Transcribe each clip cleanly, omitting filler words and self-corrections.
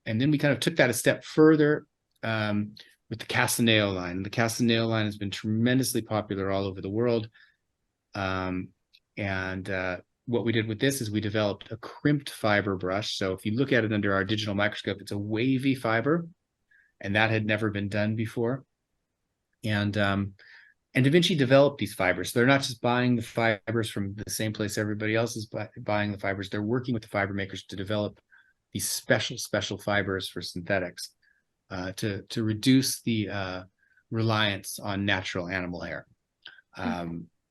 And then we kind of took that a step further with the Castane line. The Castane line has been tremendously popular all over the world. What we did with this is we developed a crimped fiber brush. So if you look at it under our digital microscope, it's a wavy fiber, and that had never been done before. And Da Vinci developed these fibers. So they're not just buying the fibers from the same place everybody else is buying the fibers. They're working with the fiber makers to develop these special fibers for synthetics to reduce the reliance on natural animal hair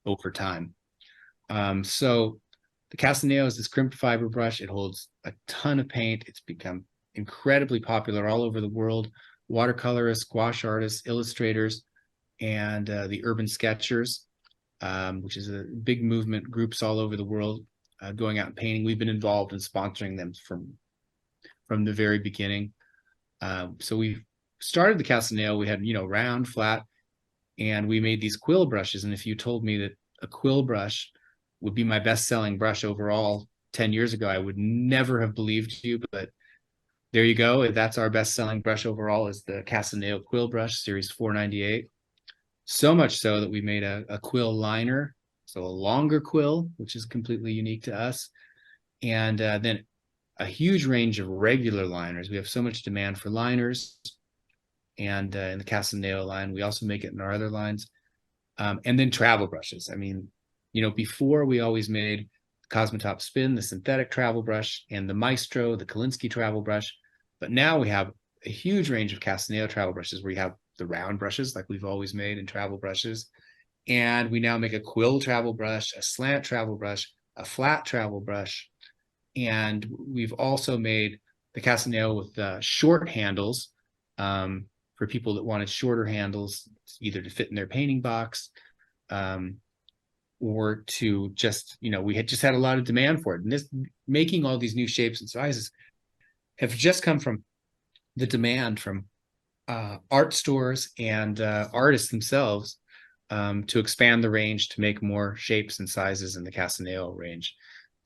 over time. So the Castane is this crimped fiber brush. It holds a ton of paint. It's become incredibly popular all over the world. Watercolorists, gouache artists, illustrators, and the urban sketchers, which is a big movement, groups all over the world going out and painting. We've been involved in sponsoring them from the very beginning. So we started the Castane. We had, round, flat, and we made these quill brushes. And if you told me that a quill brush would be my best-selling brush overall 10 years ago, I would never have believed you, but there you go. That's our best-selling brush overall, is the Castane quill brush, series 498. So much so that we made a quill liner, so a longer quill, which is completely unique to us. And then a huge range of regular liners. We have so much demand for liners. And in the Castane line, we also make it in our other lines. And then travel brushes. I mean, before we always made Cosmotop Spin, the synthetic travel brush, and the Maestro, the Kolinsky travel brush. But now we have a huge range of Castane travel brushes where you have the round brushes like we've always made in travel brushes. And we now make a quill travel brush, a slant travel brush, a flat travel brush. And we've also made the Castane with short handles for people that wanted shorter handles, either to fit in their painting box or to just, we had just had a lot of demand for it. And this, making all these new shapes and sizes have just come from the demand from art stores and artists themselves to expand the range to make more shapes and sizes in the Castane range.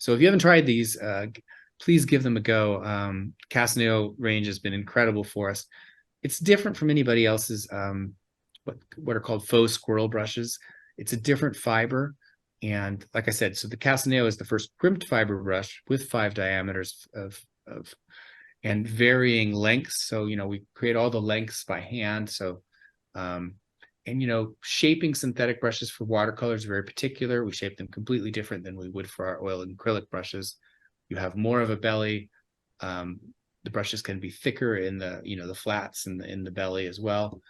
So if you haven't tried these, please give them a go. Castane range has been incredible for us. It's different from anybody else's what are called faux squirrel brushes. It's a different fiber. And like I said, so the Castane is the first crimped fiber brush with 5 diameters and varying lengths. So, we create all the lengths by hand. So, shaping synthetic brushes for watercolors is very particular. We shape them completely different than we would for our oil and acrylic brushes. You have more of a belly. The brushes can be thicker in the, the flats in the belly as well.